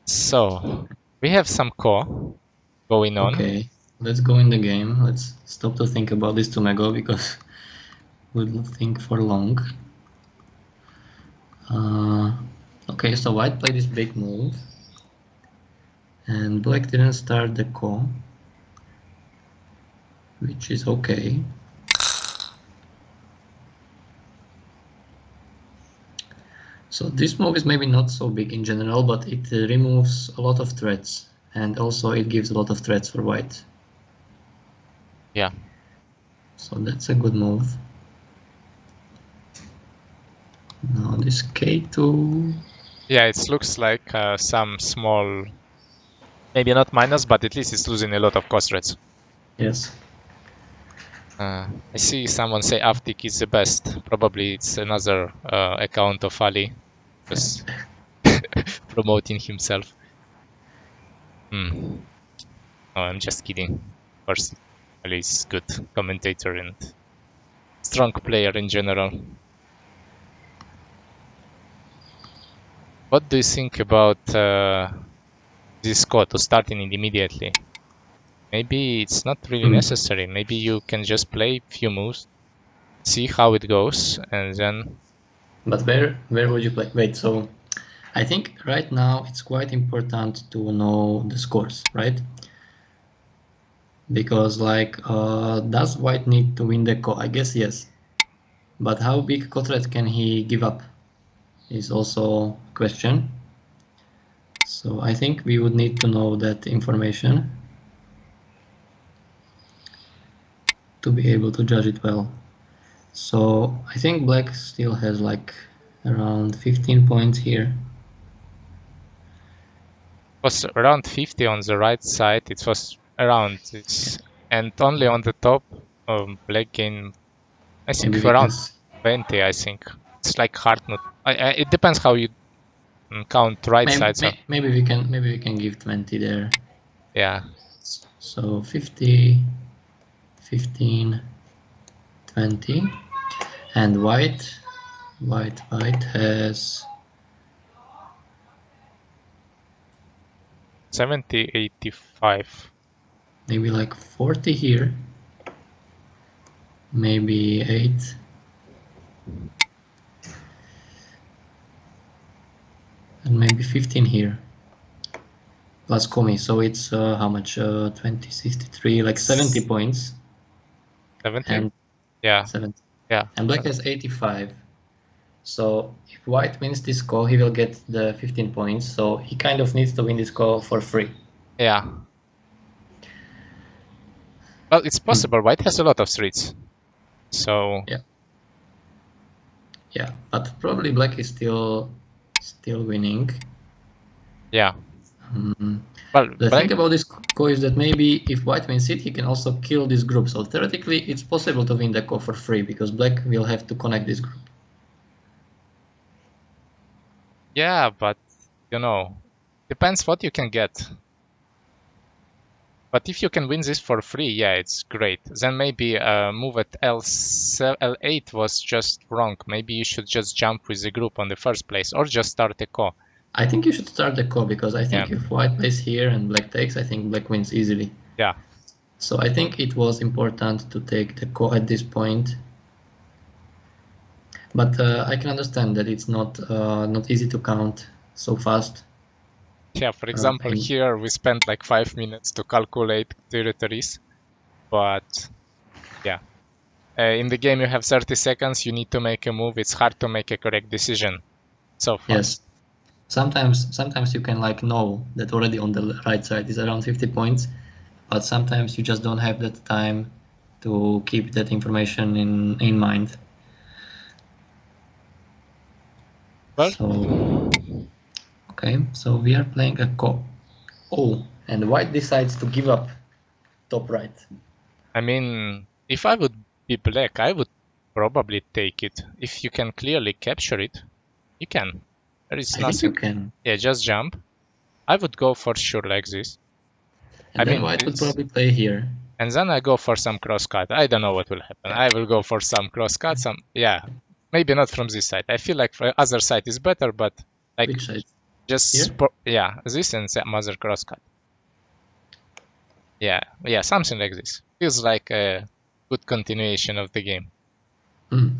So we have some core going on. Okay, let's go in the game. Let's stop to think about this Tumego, because we'll think for long. Okay, so white played this big move, and black didn't start the core, which is okay. So this move is maybe not so big in general, but it removes a lot of threats, and also it gives a lot of threats for white. Yeah. So that's a good move. Now this k2. Yeah, it looks like some small, maybe not minus, but at least it's losing a lot of cost threats. Yes. I see someone say Aftik is the best. Probably it's another account of Ali, just promoting himself. No, I'm just kidding. Of course, Ali is good commentator and strong player in general. What do you think about this code to starting it immediately? Maybe it's not really necessary. Maybe you can just play a few moves, see how it goes, and then... But where would you play? Wait, so I think right now it's quite important to know the scores, right? Because like, does white need to win the core? I guess yes. But how big Kotlet can he give up is also a question. So I think we would need to know that information to be able to judge it well. So I think black still has like around 15 points here. It was around 50 on the right side. It was around this, and only on the top, black gained, I think, Maybe around 20. I think it's like hard not. It depends how you count right sides. Maybe we can give 20 there. Yeah. So 50, 15, 20, and white has 70, 85. Maybe like 40 here, maybe 8. And maybe 15 here. Plus Komi, so it's how much? 20, 63, like 70 points. 70? And yeah. 70. Yeah. And black has 85. So if white wins this call, he will get the 15 points. So he kind of needs to win this call for free. Yeah. Well, it's possible. White has a lot of streets. So... Yeah, but probably black is still winning. Yeah. Well, the thing about this ko is that maybe if white wins it, he can also kill this group. So theoretically, it's possible to win the ko for free, because black will have to connect this group. Yeah, but you know, depends what you can get. But if you can win this for free, yeah, it's great. Then maybe move at L8 was just wrong. Maybe you should just jump with the group on the first place, or just start a co. I think you should start the co because I Yeah, think if white plays here and black takes, I think black wins easily. yeah. So I think it was important to take the co at this point. But I can understand that it's not easy to count so fast. Yeah, for example, And here we spent like 5 minutes to calculate territories, but yeah. In the game you have 30 seconds, you need to make a move, it's hard to make a correct decision so yes, fast. sometimes you can like know that already on the right side is around 50 points, but sometimes you just don't have that time to keep that information in mind. Well, So okay, so we are playing a co. Oh, and white decides to give up top right. I mean, if I would be black, I would probably take it. If you can clearly capture it, you can. There is I think you nothing. can. Yeah, just jump. I would go for sure like this. I And then mean, white would it's... probably play here. And then I go for some cross cut. I don't know what will happen. Yeah. I will go for some cross cut, yeah. Maybe not from this side. I feel like for other side is better, but like Which side? just, Here? yeah, this and some other cross cut. Yeah, something like this. Feels like a good continuation of the game. Mm.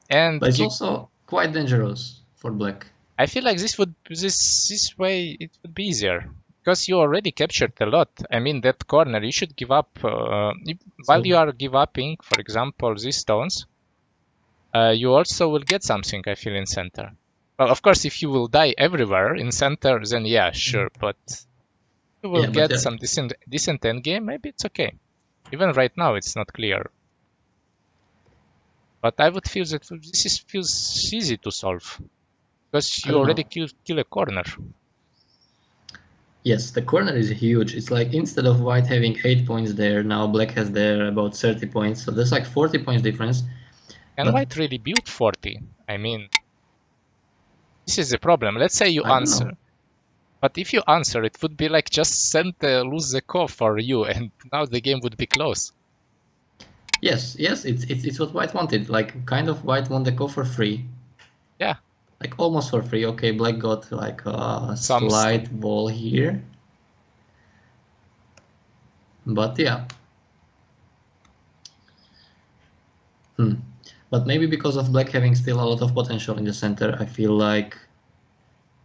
And But it's also quite dangerous for black. I feel like this way it would be easier because you already captured a lot. I mean that corner you should give up while So you are give upping, for example, these stones. You also will get something. I feel in center. Well, of course, if you will die everywhere in center, then yeah, sure. But you will yeah, but get some decent end game. Maybe it's okay. Even right now, it's not clear. But I would feel that feels easy to solve because I you don't already know. kill a corner. Yes, the corner is huge. It's like instead of white having 8 points there, now black has there about 30 points. So there's like 40 points difference. And But white really built 40. I mean, this is the problem. Let's say you I don't know. answer. But if you answer, it would be like just send lose the call for you, and now the game would be close. Yes, it's what white wanted. Like kind of white won the co for free. Yeah, Like almost for free. Okay, black got like a some slight ball here. But yeah. But maybe because of black having still a lot of potential in the center, yeah, I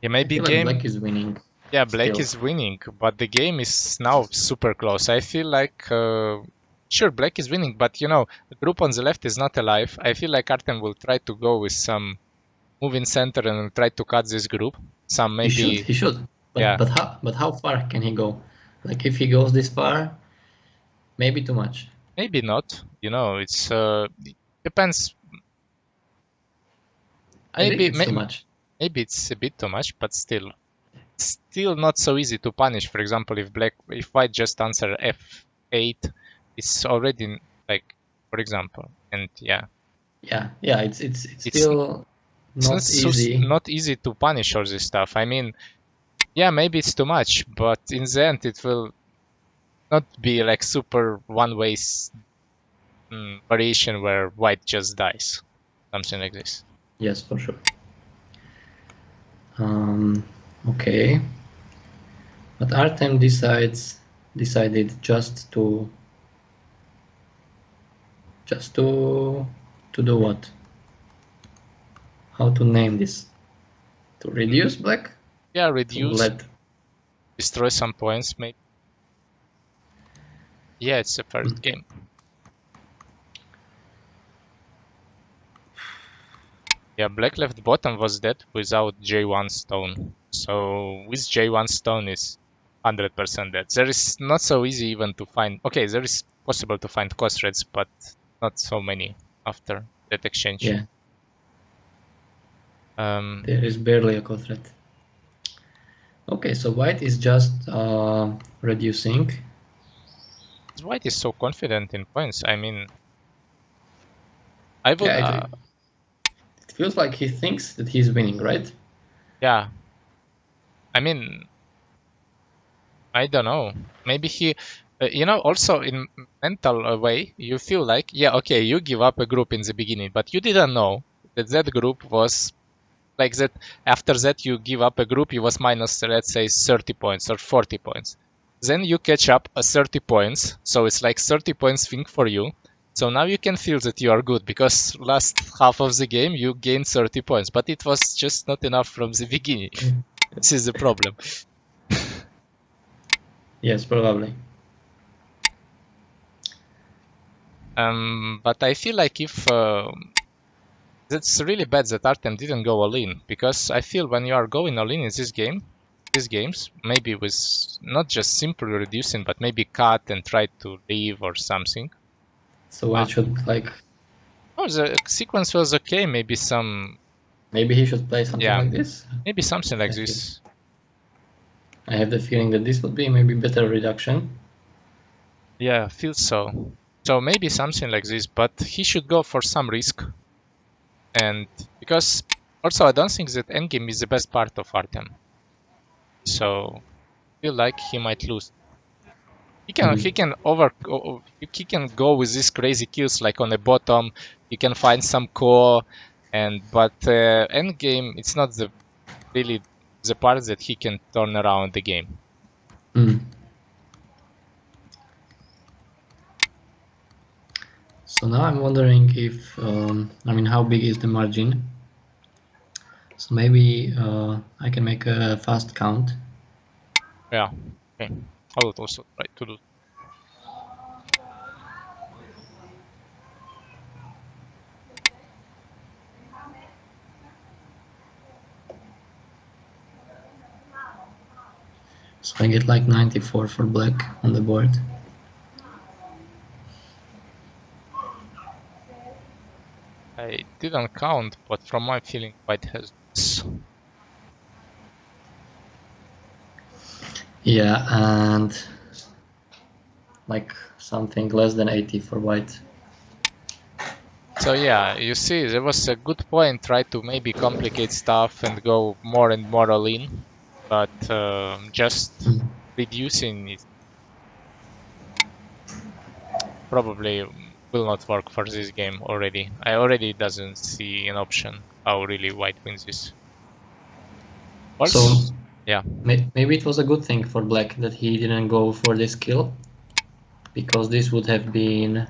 maybe feel like game. black is winning Yeah, black still. is winning, but the game is now super close. I feel like sure black is winning, but you know the group on the left is not alive. I feel like Artem will try to go with some move in center and try to cut this group. Some maybe He should. yeah, But how far can he go? Like if he goes this far, maybe too much. maybe not. You know, it's depends. I think Maybe it's too much. maybe it's a bit too much, but still not so easy to punish. For example, if white just answer f8, it's already like, for example, and yeah, Yeah, it's it's still it's not not easy. not easy to punish all this stuff. I mean, yeah, maybe it's too much, but in the end, it will not be like super one-way variation where white just dies, something like this. Yes, for sure. Okay. But Artem decided just to do what? How to name this? To reduce black? Yeah, To reduce, let destroy some points, maybe. Yeah, it's the first game. Yeah, black left bottom was dead without J1 stone. So with J1 stone is 100% dead. There is not so easy even to find. Okay, there is possible to find cost threads, but not so many after that exchange. yeah. There is barely a quadrat. Okay, so white is just reducing. White is so confident in points. I mean, I would. Yeah, it feels like he thinks that he's winning, right? Yeah, I mean, I don't know. Maybe he, also in mental way, you feel like, yeah, okay, you give up a group in the beginning, but you didn't know that that group was like that. After that, you give up a group, you was minus, let's say, 30 points or 40 points. Then you catch up a 30 points, so it's like 30 points thing for you. So now you can feel that you are good because last half of the game you gained 30 points, but it was just not enough from the beginning. This is the problem. Yes, probably. But I feel like if that's really bad that Artem didn't go all in, because I feel when you are going all in this game, these games, maybe with not just simply reducing, but maybe cut and try to leave or something. So I should like Oh, the sequence was okay. maybe he should play something Yeah, like this. maybe something like this. I have the feeling that this would be maybe better reduction. Yeah, I feel so. So maybe something like this, but he should go for some risk. And because also I don't think that endgame is the best part of Artem. So I feel like he might lose. He can go with these crazy kills like on the bottom. You can find some core, but end game it's not really the part that he can turn around the game. Mm. So now I'm wondering if I mean how big is the margin? So maybe I can make a fast count. Yeah. Okay. I will also try to do. So I get like 94 for black on the board. I didn't count, but from my feeling, white has this. Yeah, and like something less than 80 for white. So yeah, you see, there was a good point. Try to maybe complicate stuff and go more and more all in, but just Mm. reducing it probably will not work for this game already. I already doesn't see an option how really white wins this. So Also, yeah, maybe it was a good thing for black that he didn't go for this kill, because this would have been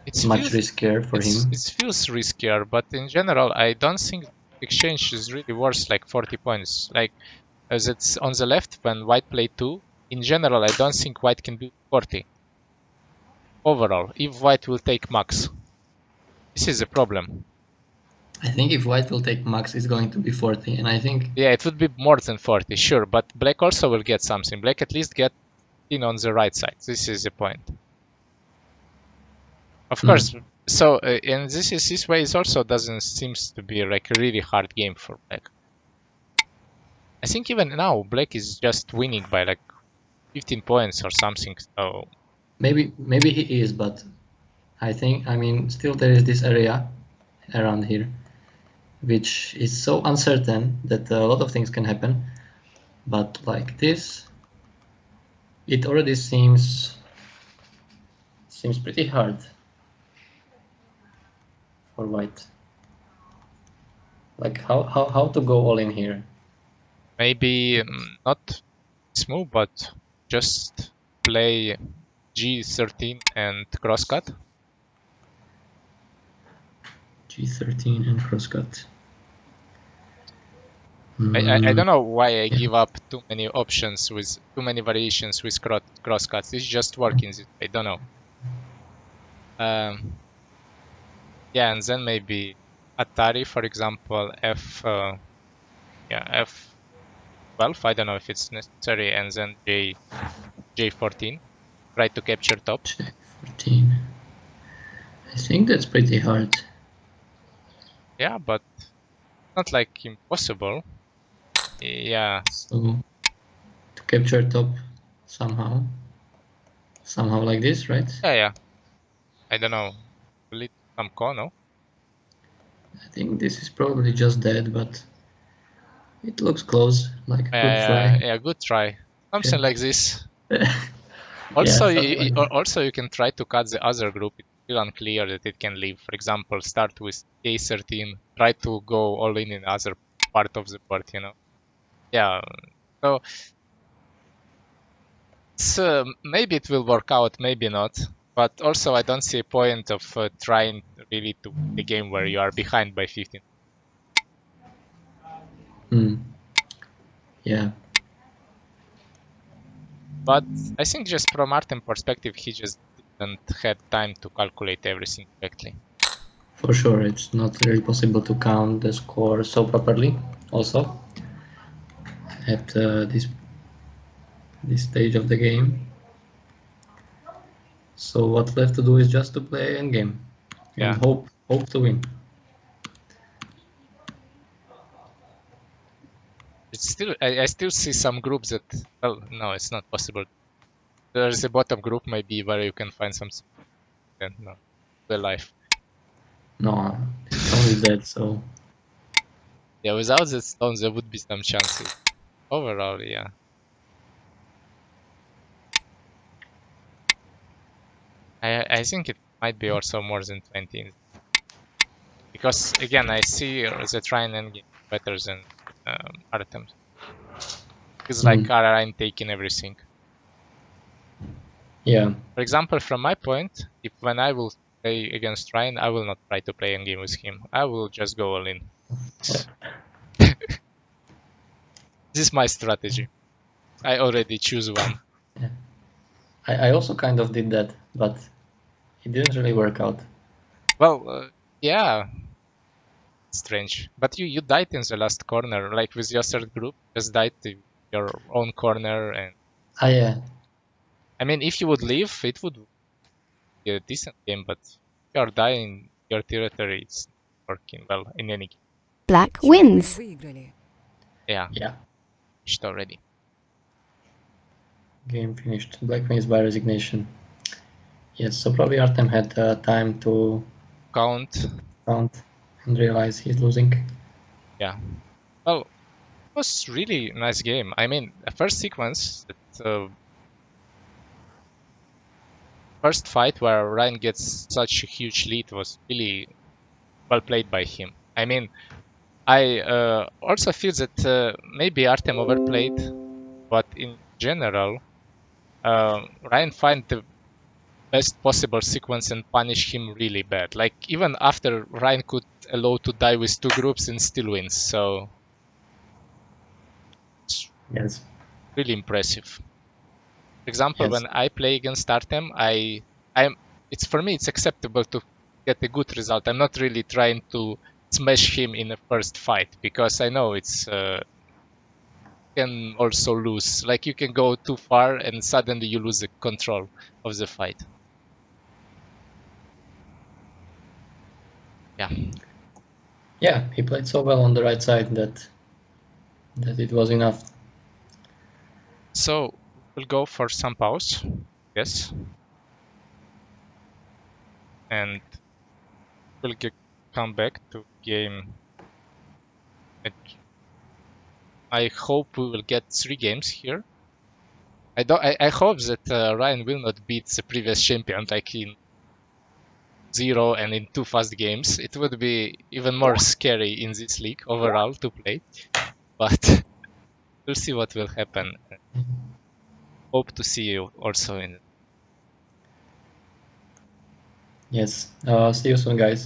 it much feels riskier for him. it feels riskier, but in general, I don't think exchange is really worth like 40 points. Like as it's on the left when white play 2, in general, I don't think white can do 40 overall if white will take max. This is the problem. I think if white will take max, it's going to be 40, and I think Yeah, it would be more than 40, sure, but black also will get something. Black at least get in on the right side. This is the point. Of course. So, and this way, it also doesn't seems to be like a really hard game for black. I think even now black is just winning by like 15 points or something. So maybe he is, but I mean still there is this area around here which is so uncertain that a lot of things can happen. But like this, it already seems pretty hard for white. Like how to go all in here? maybe not smooth, but just play G13 and crosscut. G13 and crosscut. I don't know why I Yeah. give up too many options with too many variations with crosscuts. It's just working. I don't know. Yeah, and then maybe Atari, for example, F12. I don't know if it's necessary, and then J14. Try to capture top. J14. I think that's pretty hard. Yeah, but not like impossible. Yeah, So to capture top somehow like this, right? yeah. I don't know. Will it some no? I think this is probably just dead, but It looks close, like a good try. Yeah, good try. Something like this. Yeah, Also, something like that. also you can try to cut the other group. It's still unclear that it can leave. For example, start with K13, try to go all in other part of the board. Yeah. So maybe it will work out, maybe not. But also, I don't see a point of trying really to win the game where you are behind by 15. Yeah, But I think just from Artem perspective, he just didn't have time to calculate everything correctly. for sure. It's not really possible to count the score so properly. Also, at this stage of the game. So what's left to do is just to play endgame and Yeah. hope to win. It's still, I still see some groups that, well, no, it's not possible. There's a bottom group maybe where you can find some, no, the life. No, stone is dead. So Yeah, without the stones, there would be some chances. Overall, yeah. I think it might be also more than 20. Because, again, I see the Trine endgame better than Artem's. It's like Ryan taking everything. yeah, For example, from my point, if when I will play against Ryan, I will not try to play a game with him. I will just go all in. This is my strategy. I already choose one. yeah. I also kind of did that, but it didn't really work out. Well, yeah, strange. But you died in the last corner, like with your third group, just died to your own corner. And Yeah, I mean, if you would leave, it would be a decent game. But if you are dying your territory, it's not working well in any game. Black wins. Yeah, yeah. finished already. Game finished. Black wins by resignation. Yes, so probably Artem had time to Count. and realize he's losing. Yeah. Well, it was really nice game. I mean, the first sequence, first fight where Ryan gets such a huge lead was really well played by him. I mean, I also feel that maybe Artem overplayed, but in general, Ryan find the best possible sequence and punish him really bad. Like even after Ryan could allow to die with two groups and still wins. So it's Yes. really impressive. For example, Yes. when I play against Artem, it's for me it's acceptable to get a good result. I'm not really trying to smash him in the first fight because I know it's can also lose. Like you can go too far and suddenly you lose the control of the fight. Yeah. Yeah, he played so well on the right side that it was enough. So we'll go for some pause. Yes. And we'll come back to game. I hope we will get 3 games here. I hope that Ryan will not beat the previous champion like in 0 and in 2 fast games. It would be even more scary in this league overall to play. But we'll see what will happen. Hope to see you also in. Yes. See you soon, guys.